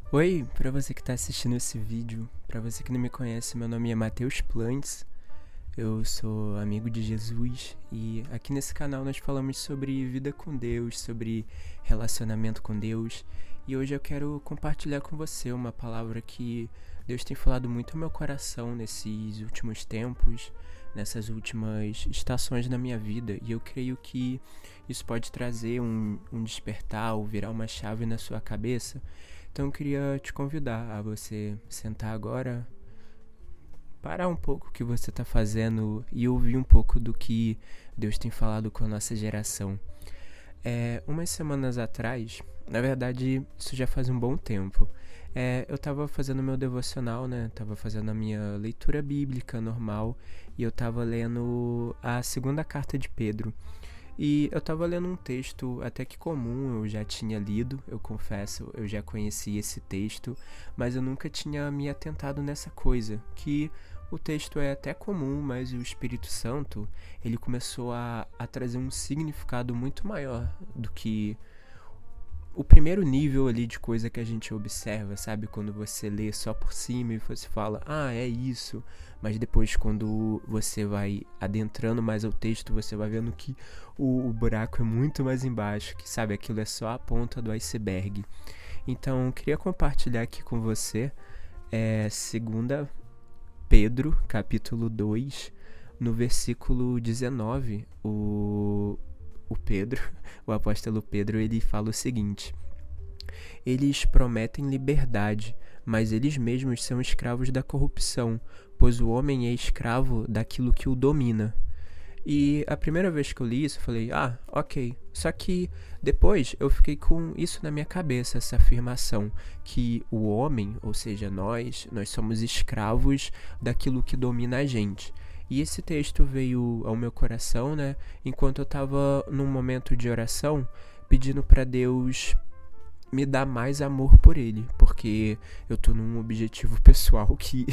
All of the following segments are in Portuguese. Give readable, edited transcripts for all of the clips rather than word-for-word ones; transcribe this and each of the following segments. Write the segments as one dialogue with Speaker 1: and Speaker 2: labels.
Speaker 1: Oi, para você que está assistindo esse vídeo, para você que não me conhece, meu nome é Matheus Plantes, eu sou amigo de Jesus e aqui nesse canal nós falamos sobre vida com Deus, sobre relacionamento com Deus e hoje eu quero compartilhar com você uma palavra que Deus tem falado muito ao meu coração nesses últimos tempos, nessas últimas estações da minha vida e eu creio que isso pode trazer um despertar ou virar uma chave na sua cabeça. Então eu queria te convidar a você sentar agora, parar um pouco o que você está fazendo e ouvir um pouco do que Deus tem falado com a nossa geração. Umas semanas atrás, na verdade isso já faz um bom tempo, eu estava fazendo meu devocional, né? Estava fazendo a minha leitura bíblica normal e eu estava lendo a segunda carta de Pedro. E eu tava lendo um texto até que comum, eu já tinha lido, eu confesso, eu já conhecia esse texto, mas eu nunca tinha me atentado nessa coisa, que o texto é até comum, mas o Espírito Santo, ele começou a trazer um significado muito maior do que o primeiro nível ali de coisa que a gente observa, sabe? Quando você lê só por cima e você fala, é isso. Mas depois quando você vai adentrando mais ao texto, você vai vendo que o buraco é muito mais embaixo, que sabe, aquilo é só a ponta do iceberg. Então, eu queria compartilhar aqui com você, 2 Pedro, capítulo 2, no versículo 19, o apóstolo Pedro, ele fala o seguinte: eles prometem liberdade, mas eles mesmos são escravos da corrupção, pois o homem é escravo daquilo que o domina. E a primeira vez que eu li isso, eu falei, ok. Só que depois eu fiquei com isso na minha cabeça, essa afirmação, que o homem, ou seja, nós somos escravos daquilo que domina a gente. E esse texto veio ao meu coração, né, enquanto eu estava num momento de oração, pedindo para Deus me dar mais amor por ele, porque eu tô num objetivo pessoal que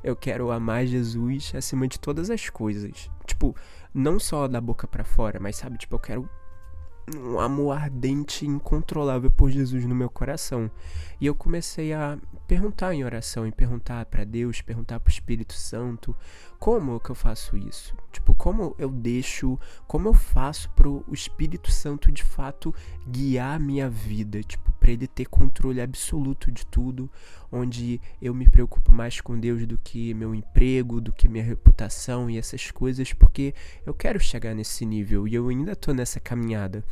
Speaker 1: eu quero amar Jesus acima de todas as coisas. Tipo, não só da boca pra fora, mas sabe, tipo, eu quero um amor ardente e incontrolável por Jesus no meu coração. E eu comecei a perguntar em oração, e perguntar para Deus, perguntar pro Espírito Santo, como que eu faço isso? Tipo, como eu faço pro Espírito Santo de fato guiar a minha vida, tipo, para ele ter controle absoluto de tudo, onde eu me preocupo mais com Deus do que meu emprego, do que minha reputação e essas coisas, porque eu quero chegar nesse nível e eu ainda tô nessa caminhada.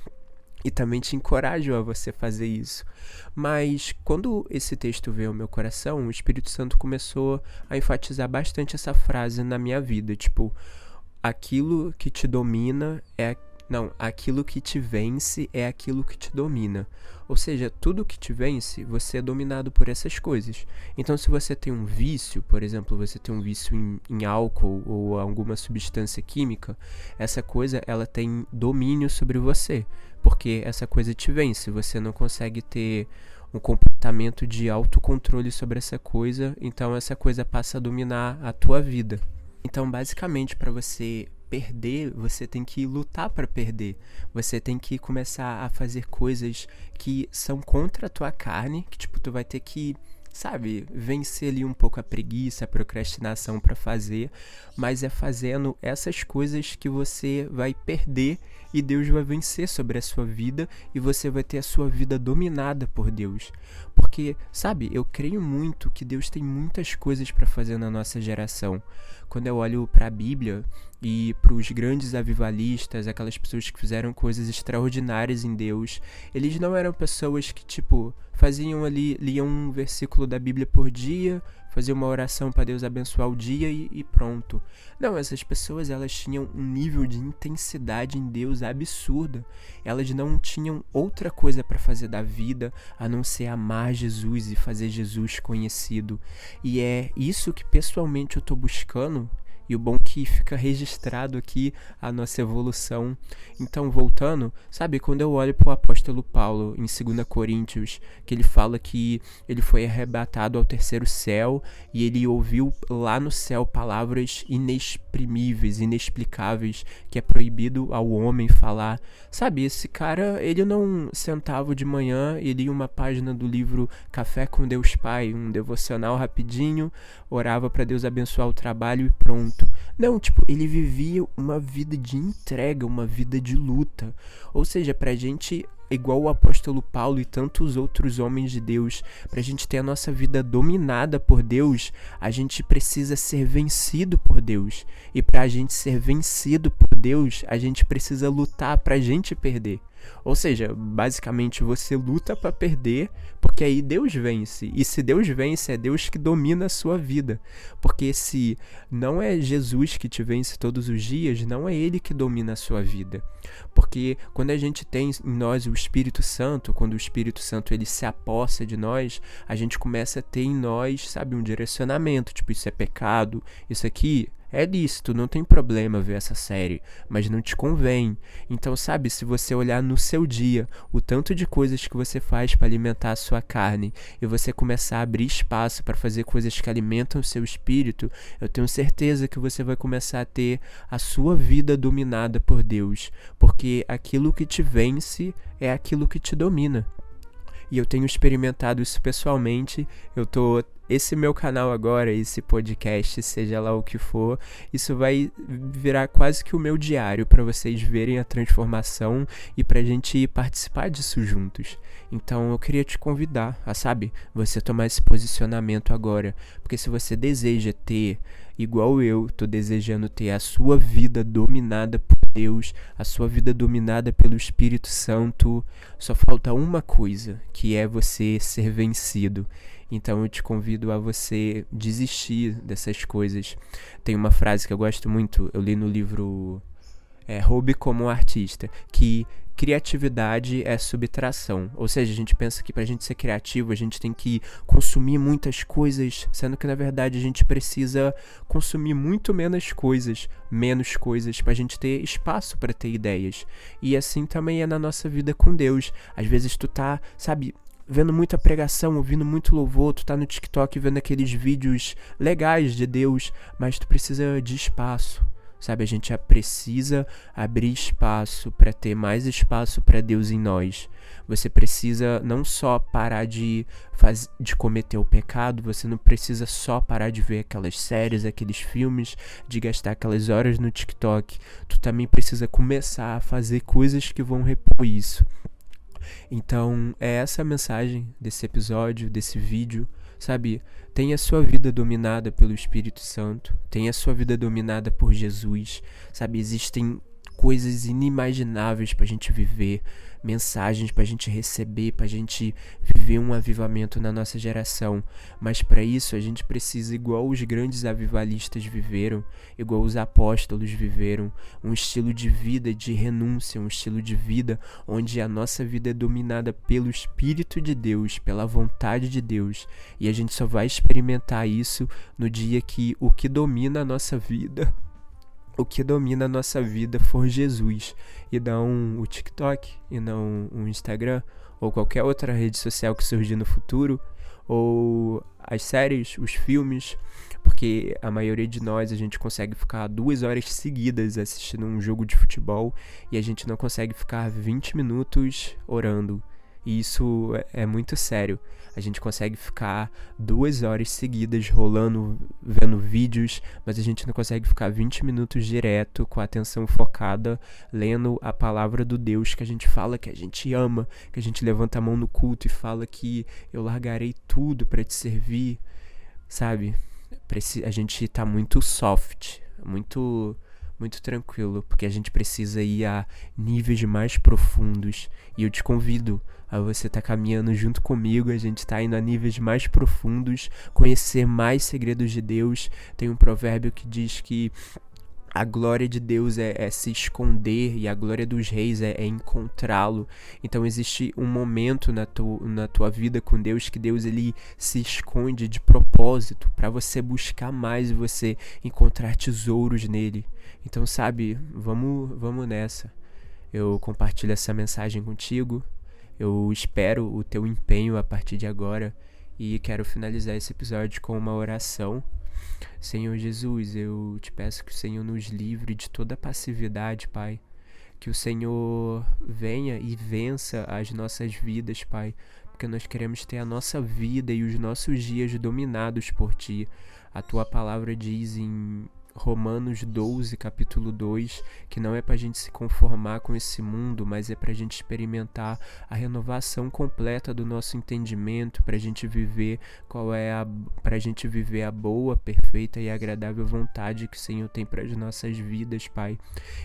Speaker 1: E também te encorajo a você fazer isso. Mas quando esse texto veio ao meu coração, o Espírito Santo começou a enfatizar bastante essa frase na minha vida. Tipo, aquilo que te domina é... Não, aquilo que te vence é aquilo que te domina. Ou seja, tudo que te vence, você é dominado por essas coisas. Então, se você tem um vício, por exemplo, você tem um vício em álcool ou alguma substância química, essa coisa, ela tem domínio sobre você. Porque essa coisa te vence, você não consegue ter um comportamento de autocontrole sobre essa coisa, então essa coisa passa a dominar a tua vida. Então, basicamente, para você perder, você tem que lutar para perder. Você tem que começar a fazer coisas que são contra a tua carne, que tipo, tu vai ter que, sabe, vencer ali um pouco a preguiça, a procrastinação para fazer, mas é fazendo essas coisas que você vai perder e Deus vai vencer sobre a sua vida e você vai ter a sua vida dominada por Deus. Porque, sabe, eu creio muito que Deus tem muitas coisas para fazer na nossa geração. Quando eu olho para a Bíblia e para os grandes avivalistas, aquelas pessoas que fizeram coisas extraordinárias em Deus, eles não eram pessoas que, tipo, faziam ali, liam um versículo da Bíblia por dia, faziam uma oração para Deus abençoar o dia e pronto. Não, essas pessoas, elas tinham um nível de intensidade em Deus absurda. Elas não tinham outra coisa para fazer da vida a não ser amar Jesus e fazer Jesus conhecido. E é isso que pessoalmente eu tô buscando E o bom que fica registrado aqui a nossa evolução. Então, voltando, sabe, quando eu olho para o apóstolo Paulo em 2 Coríntios, que ele fala que ele foi arrebatado ao terceiro céu e ele ouviu lá no céu palavras inexprimíveis, inexplicáveis, que é proibido ao homem falar. Sabe, esse cara, ele não sentava de manhã e lia uma página do livro Café com Deus Pai, um devocional rapidinho, orava para Deus abençoar o trabalho e pronto. Não, tipo, ele vivia uma vida de entrega, uma vida de luta. Ou seja, pra gente, igual o apóstolo Paulo e tantos outros homens de Deus, pra gente ter a nossa vida dominada por Deus, a gente precisa ser vencido por Deus. E pra gente ser vencido por Deus, a gente precisa lutar pra gente perder. Ou seja, basicamente você luta para perder, porque aí Deus vence. E se Deus vence, é Deus que domina a sua vida. Porque se não é Jesus que te vence todos os dias, não é Ele que domina a sua vida. Porque quando a gente tem em nós o Espírito Santo, quando o Espírito Santo ele se apossa de nós, a gente começa a ter em nós, sabe, um direcionamento. Tipo, isso é pecado, isso aqui é lícito, não tem problema ver essa série, mas não te convém. Então, sabe, se você olhar no seu dia, o tanto de coisas que você faz para alimentar a sua carne, e você começar a abrir espaço para fazer coisas que alimentam o seu espírito, eu tenho certeza que você vai começar a ter a sua vida dominada por Deus, porque aquilo que te vence é aquilo que te domina. E eu tenho experimentado isso pessoalmente. Esse meu canal agora, esse podcast, seja lá o que for, isso vai virar quase que o meu diário para vocês verem a transformação e pra gente participar disso juntos. Então eu queria te convidar a, sabe, você tomar esse posicionamento agora, porque se você deseja ter, igual eu tô desejando ter a sua vida dominada por Deus, a sua vida dominada pelo Espírito Santo, só falta uma coisa, que é você ser vencido. Então eu te convido a você desistir dessas coisas. Tem uma frase que eu gosto muito, eu li no livro Roube como Artista, que criatividade é subtração. Ou seja, a gente pensa que pra gente ser criativo, a gente tem que consumir muitas coisas, sendo que na verdade a gente precisa consumir muito menos coisas pra gente ter espaço pra ter ideias. E assim também é na nossa vida com Deus. Às vezes tu tá, sabe, vendo muita pregação, ouvindo muito louvor, tu tá no TikTok vendo aqueles vídeos legais de Deus, mas tu precisa de espaço, sabe? A gente já precisa abrir espaço para ter mais espaço para Deus em nós. Você precisa não só parar de cometer o pecado, você não precisa só parar de ver aquelas séries, aqueles filmes, de gastar aquelas horas no TikTok. Tu também precisa começar a fazer coisas que vão repor isso. Então, é essa a mensagem desse episódio, desse vídeo, sabe? Tenha a sua vida dominada pelo Espírito Santo, tenha a sua vida dominada por Jesus, sabe? Existem coisas inimagináveis pra gente viver, mensagens pra gente receber, pra gente viver um avivamento na nossa geração. Mas para isso a gente precisa, igual os grandes avivalistas viveram, igual os apóstolos viveram, um estilo de vida de renúncia, um estilo de vida onde a nossa vida é dominada pelo Espírito de Deus, pela vontade de Deus. E a gente só vai experimentar isso no dia que o que domina a nossa vida for Jesus, e não o TikTok, e não o Instagram, ou qualquer outra rede social que surgir no futuro, ou as séries, os filmes, porque a maioria de nós, a gente consegue ficar 2 horas seguidas assistindo um jogo de futebol, e a gente não consegue ficar 20 minutos orando. E isso é muito sério. A gente consegue ficar 2 horas seguidas rolando, vendo vídeos, mas a gente não consegue ficar 20 minutos direto com a atenção focada, lendo a palavra do Deus que a gente fala que a gente ama, que a gente levanta a mão no culto e fala que eu largarei tudo para te servir, sabe? A gente tá muito soft, muito tranquilo, porque a gente precisa ir a níveis mais profundos. E eu te convido a você estar caminhando junto comigo, a gente tá indo a níveis mais profundos, conhecer mais segredos de Deus. Tem um provérbio que diz que A glória de Deus é se esconder, e a glória dos reis é encontrá-lo. Então existe um momento na tua vida com Deus que Deus ele se esconde de propósito para você buscar mais e você encontrar tesouros nele. Então, sabe, vamos nessa. Eu compartilho essa mensagem contigo. Eu espero o teu empenho a partir de agora e quero finalizar esse episódio com uma oração. Senhor Jesus, eu te peço que o Senhor nos livre de toda passividade, Pai. Que o Senhor venha e vença as nossas vidas, Pai. Porque nós queremos ter a nossa vida e os nossos dias dominados por Ti. A Tua palavra diz em Romanos 12, capítulo 2, que não é pra gente se conformar com esse mundo, mas é pra gente experimentar a renovação completa do nosso entendimento, pra gente viver pra gente viver a boa, perfeita e agradável vontade que o Senhor tem para as nossas vidas, Pai.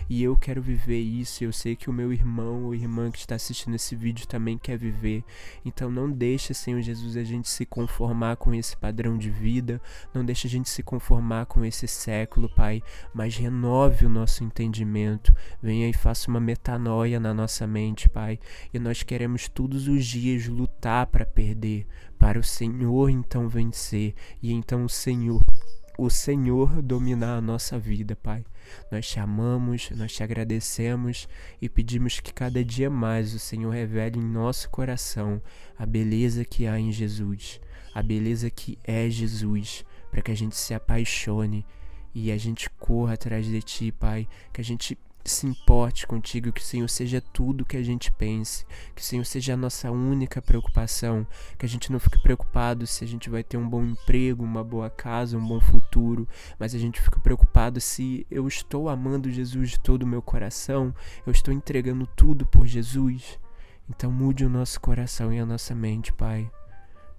Speaker 1: E eu quero viver isso, eu sei que o meu irmão ou irmã que está assistindo esse vídeo também quer viver. Então não deixa, Senhor Jesus, a gente se conformar com esse padrão de vida, não deixa a gente se conformar com esse século, Pai, mas renove o nosso entendimento, venha e faça uma metanoia na nossa mente, Pai, e nós queremos todos os dias lutar para perder, para o Senhor então vencer, e então o Senhor dominar a nossa vida, Pai. Nós te amamos, nós te agradecemos e pedimos que cada dia mais o Senhor revele em nosso coração a beleza que há em Jesus, a beleza que é Jesus, para que a gente se apaixone e a gente corra atrás de Ti, Pai, que a gente se importe contigo, que o Senhor seja tudo que a gente pense, que o Senhor seja a nossa única preocupação, que a gente não fique preocupado se a gente vai ter um bom emprego, uma boa casa, um bom futuro, mas a gente fica preocupado se eu estou amando Jesus de todo o meu coração, eu estou entregando tudo por Jesus. Então mude o nosso coração e a nossa mente, Pai.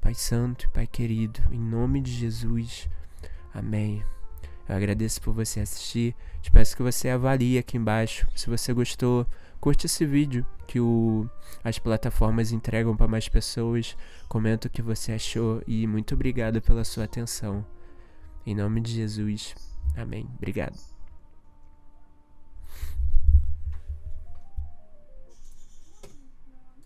Speaker 1: Pai Santo e Pai querido, em nome de Jesus, amém. Eu agradeço por você assistir, te peço que você avalie aqui embaixo, se você gostou, curte esse vídeo que as plataformas entregam para mais pessoas, comenta o que você achou e muito obrigado pela sua atenção. Em nome de Jesus, amém, obrigado.